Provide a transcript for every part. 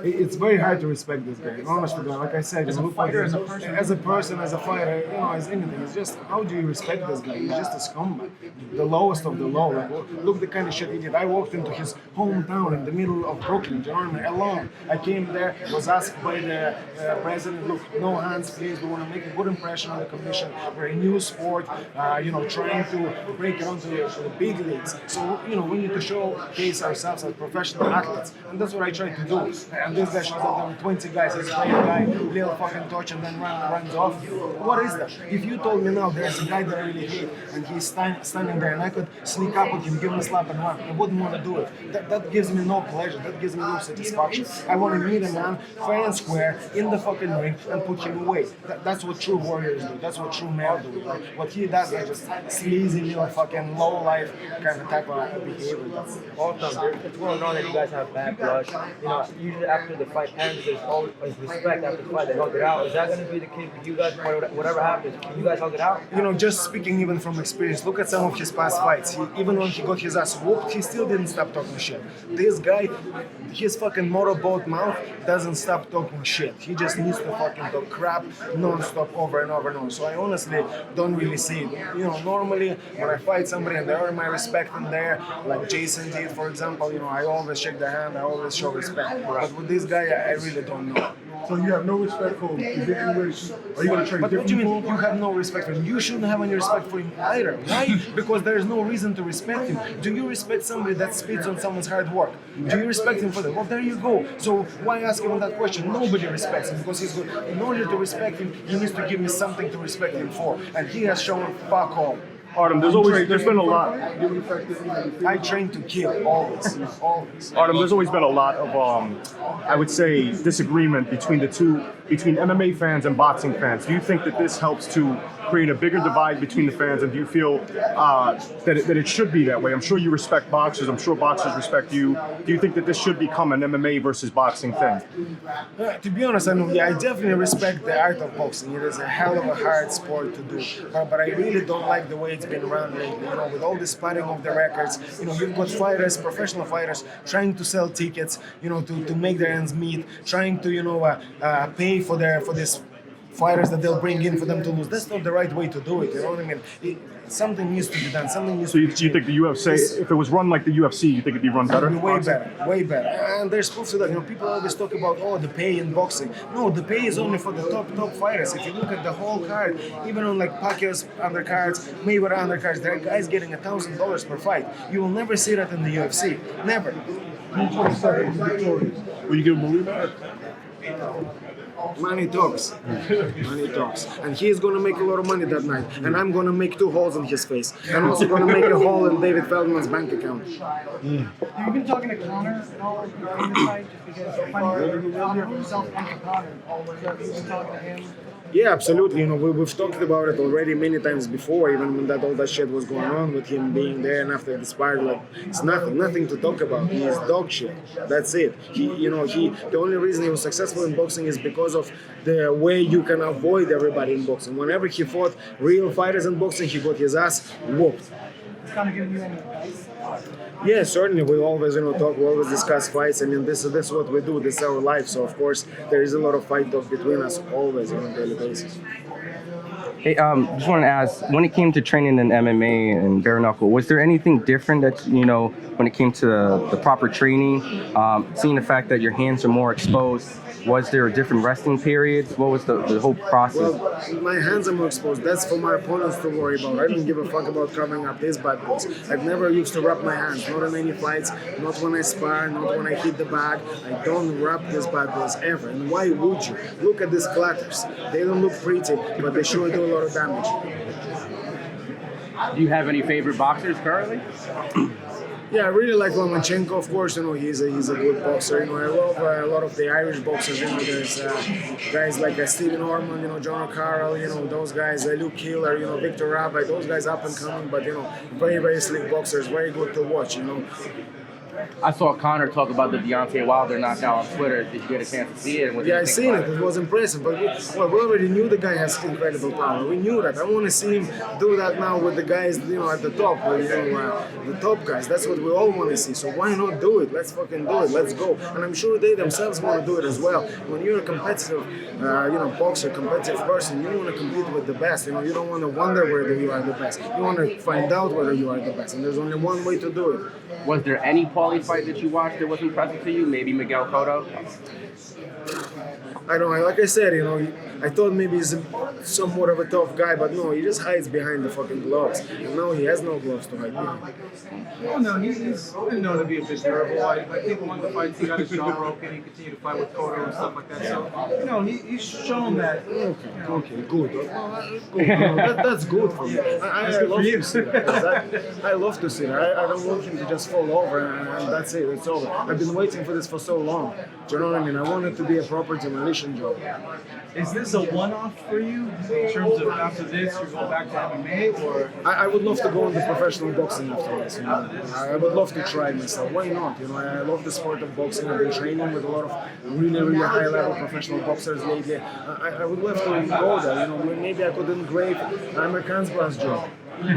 It's very hard to respect this guy. Honestly, like I said, as a fighter, as a person, as a fighter, as anything. It's just how do you respect this guy? He's just a scumbag, the lowest of the low. Like, look the kind of shit he did. I walked into his hometown in the middle of Brooklyn, do you know what I mean? Alone. I came there, was asked by the president, look, no hands, please. We want to make a good impression on the commission. We're a new sport, trying to break it onto the big leagues. So, we need to showcase ourselves as professional athletes, and that's what I try to do. And this guy shows up there with 20 guys, he's playing a guy, little fucking touch, and then runs off. What is that? If you told me now there's a guy that I really hate, and he's standing there, and I could sneak up with him, give him a slap and run, I wouldn't want to do it. That gives me no pleasure, that gives me no satisfaction. I want to meet a man fair and square in the fucking ring and put him away. That's what true warriors do. That's what true men do. Right? What he does is just sleazy little fucking low life kind of type of behavior. Awesome. It's well known that you guys have bad blood. Usually after the fight ends, there's always respect after the fight. They hug it out. Is that going to be the case with you guys? Whatever happens, you guys hug it out? Just speaking even from experience, look at some of his past fights. Even when he got his ass whooped, he still didn't stop talking shit. This guy, his fucking motorboat mouth doesn't stop talking shit. He just needs to fucking talk crap non-stop over and over and over. So I honestly don't really see it. Normally when I fight somebody and they earn my respect in there, like Jason did, for example, I always shake their hand, I always show respect. But with this guy, I really don't know. So you have no respect for him? Is there any way are you going to train But different what do you mean people? you have no respect for him? You shouldn't have any respect for him either. Why? Because there is no reason to respect him. Do you respect somebody that spits on someone's hard work? Do you respect him for that? Well, there you go. So why ask him that question? Nobody respects him because he's good. In order to respect him, he needs to give me something to respect him for. And he has shown fuck all. Artem, there's been a lot. I train to kill, always. Artem, there's always been a lot of, I would say, disagreement between MMA fans and boxing fans. Do you think that this helps to create a bigger divide between the fans, and do you feel that it should be that way? I'm sure you respect boxers. I'm sure boxers respect you. Do you think that this should become an MMA versus boxing thing? To be honest, I definitely respect the art of boxing. It is a hell of a hard sport to do. But I really don't like the way it's been run lately. With all this splitting of the records, you've got fighters, professional fighters, trying to sell tickets, to make their ends meet, trying to, pay for this fighters that they'll bring in for them to lose. That's not the right way to do it. You know what I mean? Something needs to be done. Something needs So to you think the UFC, if it was run like the UFC, you think it'd be run better? Way better, way better. And there's proof to that. People always talk about, the pay in boxing. No, the pay is only for the top fighters. If you look at the whole card, even on like Pacquiao's undercards, Mayweather undercards, there are guys getting $1,000 per fight. You will never see that in the UFC. Never. Will you give him a rematch? Money talks. Money talks. And he's going to make a lot of money that night. And I'm going to make 2 holes in his face. I'm also going to make a hole in David Feldman's bank account. Have you been talking to Connor at all in the fight? Just because I find Connor himself and Connor. Have you been talking to him? Yeah, absolutely. We've talked about it already many times before, even when all that shit was going on with him being there and after the sparring. Like, it's nothing to talk about. He is dog shit. That's it. The only reason he was successful in boxing is because of the way you can avoid everybody in boxing. Whenever he fought real fighters in boxing, he got his ass whooped. Is Connor giving you any advice? Yeah, certainly. We always, talk. We always discuss fights. This is what we do. This is our life. So of course, there is a lot of fight talk between us always on a daily basis. Hey, just want to ask, when it came to training in MMA and bare-knuckle, was there anything different that, when it came to the proper training, seeing the fact that your hands are more exposed? Was there a different resting period? What was the whole process? Well, my hands are more exposed. That's for my opponents to worry about. I don't give a fuck about covering up his bad boys. I've never used to rub my hands, not in any fights, not when I spar, not when I hit the bag. I don't rub his bad boys ever. And why would you? Look at these clatters. They don't look pretty, but they sure do a lot of damage. Do you have any favorite boxers currently? Yeah, I really like Lomachenko, of course. He's a good boxer. I love a lot of the Irish boxers. There's guys like Stephen Ormond, John O'Carroll, those guys, Luke Killer, Victor Rabbi, those guys up and coming, but very, very slick boxers, very good to watch. I saw Connor talk about the Deontay Wilder knockout on Twitter. Did you get a chance to see it? And what did Yeah, you I think seen about it. It was impressive. But we already knew the guy has incredible power. We knew that. I want to see him do that now with the guys, at the top, the top guys. That's what we all want to see. So why not do it? Let's fucking do it. Let's go. And I'm sure they themselves want to do it as well. When you're a competitive, boxer, competitive person, you want to compete with the best. You don't want to wonder whether you are the best. You want to find out whether you are the best. And there's only one way to do it. Was there any Paulie fight that you watched that was impressive to you? Maybe Miguel Cotto? I don't know, like I said, I thought maybe he's somewhat of a tough guy, but no, he just hides behind the fucking gloves. And now he has no gloves to hide behind. Well, no, he's been known to be a bit durable. I think one of the fights he got his jaw broken. He continued to fight with Cotto and stuff like that. So, he's shown that. Okay, good. Well, good. That's good for me. I love to see that. I love to see that. I don't want him to just fall over and that's it. It's over. I've been waiting for this for so long. Do you know what I mean? I want it to be a proper demolition job. Is this a one-off for you in terms of after this you go back to MMA or? I would love to go into professional boxing after this. I would love to try myself. Why not? I love the sport of boxing. I've been training with a lot of really, really high-level professional boxers lately. I would love to go there. Maybe I could engrave American's glass job. Do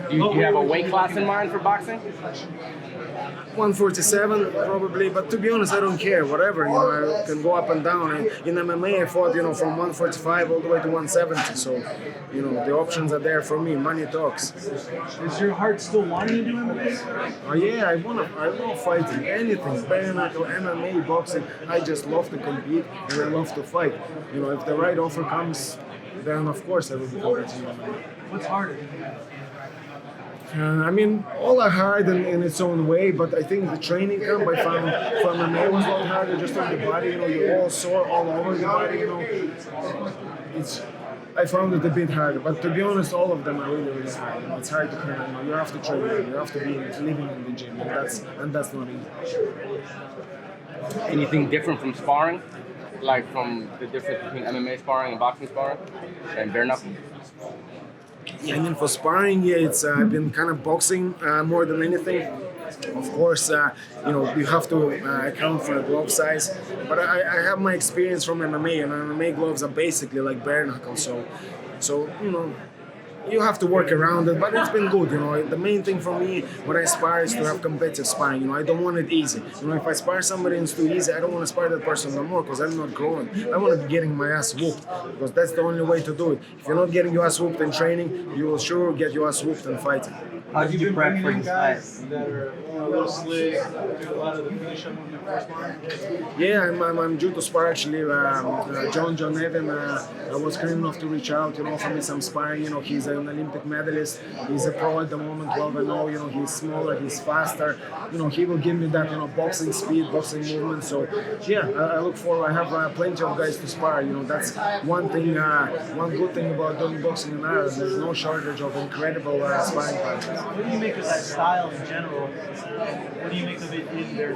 you have a weight class in mind for boxing? 147 probably, but to be honest, I don't care. Whatever, I can go up and down. And in MMA, I fought, from 145 all the way to 170. So, the options are there for me. Money talks. Is your heart still wanting to do MMA? Oh yeah, I love fighting. Anything, bare-knuckle, MMA, boxing. I just love to compete and I love to fight. If the right offer comes, then of course I will be going to MMA. What's harder? All are hard in its own way, but I think the training camp I found for MMA was a lot harder just on the body. You're all sore all over the body. I found it a bit harder, but to be honest, all of them are really, really hard. It's hard to train. You have to train. You have to be living in the gym, and that's not easy. Anything different from sparring? Like from the difference between MMA sparring and boxing sparring and bare knuckle? For sparring, I've been kind of boxing more than anything. Of course, you have to account for the glove size, but I have my experience from MMA, and MMA gloves are basically like bare knuckle. So you have to work around it, but it's been good. The main thing for me when I spar is to have competitive sparring. I don't want it easy. If I spar somebody and it's too easy, I don't want to spar that person no more because I'm not growing. I want to be getting my ass whooped because that's the only way to do it. If you're not getting your ass whooped in training, you will sure get your ass whooped in fighting. How did you prep for this fight? That are a little slick, do a lot of the finish up on the first one? Yeah, I'm due to spar actually. John Evan, I was kind enough to reach out, offer me some sparring. He's an Olympic medalist. He's a pro at the moment, 12-0. He's smaller, he's faster. He will give me that, boxing speed, boxing movement. So yeah, I look forward. I have plenty of guys to spar. That's one thing. One good thing about doing boxing in Ireland. There's no shortage of incredible sparring partners. What do you make of that style in general? What do you make of it in there?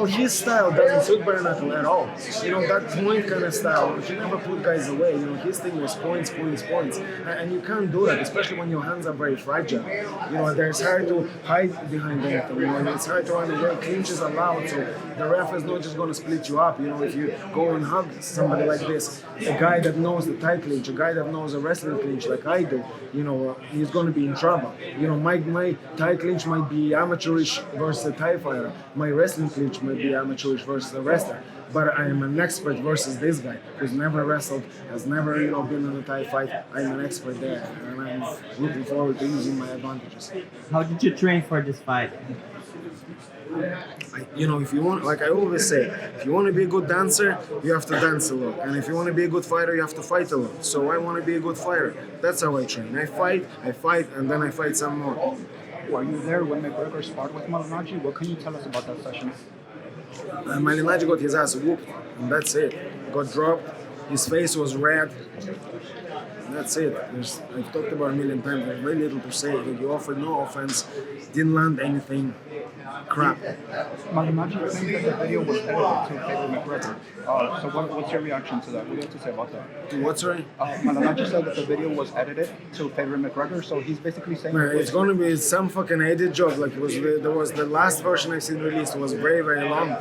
His style doesn't suit bare-knuckle at all. That point kind of style, he never put guys away. His thing was points. And you can't do that, especially when your hands are very fragile. It's hard to hide behind anything. It's hard to run away. Clinches are loud, so the ref is not just going to split you up. If you go and hug somebody like this, a guy that knows the tight clinch, a guy that knows a wrestling clinch like I do, he's going to be in trouble. My tight clinch might be amateurish versus a Thai fighter. My wrestling clinch might be amateurish versus a wrestler. But I am an expert versus this guy who's never wrestled, has never been in a Thai fight. I'm an expert there, and I'm looking forward to using my advantages. How did you train for this fight? If you want, like I always say, if you want to be a good dancer, you have to dance a lot. And if you want to be a good fighter, you have to fight a lot. So I want to be a good fighter. That's how I train. I fight, and then I fight some more. Were you there when McGregor sparred with Malignaggi? What can you tell us about that session? Malignaggi got his ass whooped, and that's it. Got dropped, his face was red. That's it. I've talked about it a million times. There's very little to say. He offered no offense, didn't land anything. crap. Malignaggi claimed that the video was edited to favor McGregor. So what's your reaction to that? What do you have to say about that? What, sorry? Malignaggi said that the video was edited to favor McGregor, so he's basically saying Man, it's gonna be some fucking edit job. Like there was the last version I've seen released was very, very long.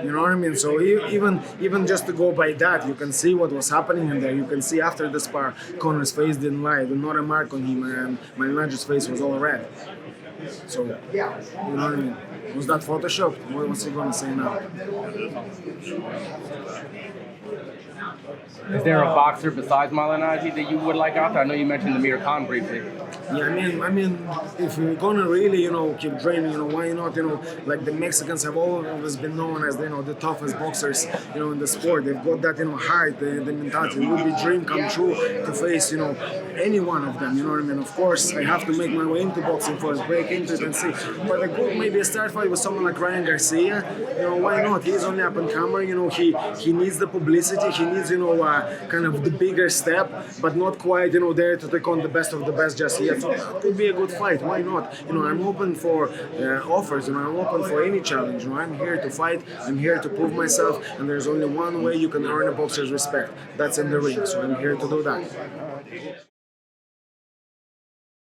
You know what I mean? So even just to go by that, you can see what was happening in there. You can see after the spar, Conor's face didn't lie. There's not a mark on him, and Malignaggi's face was all red. So, you know what I mean? Was that photoshopped? What's he gonna say now? Is there a boxer besides Malignaggi that you would like out there? I know you mentioned Amir Khan briefly. Yeah, I mean, if you're gonna really, keep training, why not, like the Mexicans have always been known as, the toughest boxers, in the sport. They've got that, heart, the mentality. It would be a dream come true to face, any one of them. You know what I mean? Of course, I have to make my way into boxing first, break into it and see. But a good maybe a start fight with someone like Ryan Garcia. Why not? He's only up and comer. He needs the publicity. He needs, kind of the bigger step, but not quite, there to take on the best of the best just yet. So it could be a good fight. Why not? I'm open for offers. I'm open for any challenge. I'm here to fight. I'm here to prove myself. And there's only one way you can earn a boxer's respect. That's in the ring. So I'm here to do that.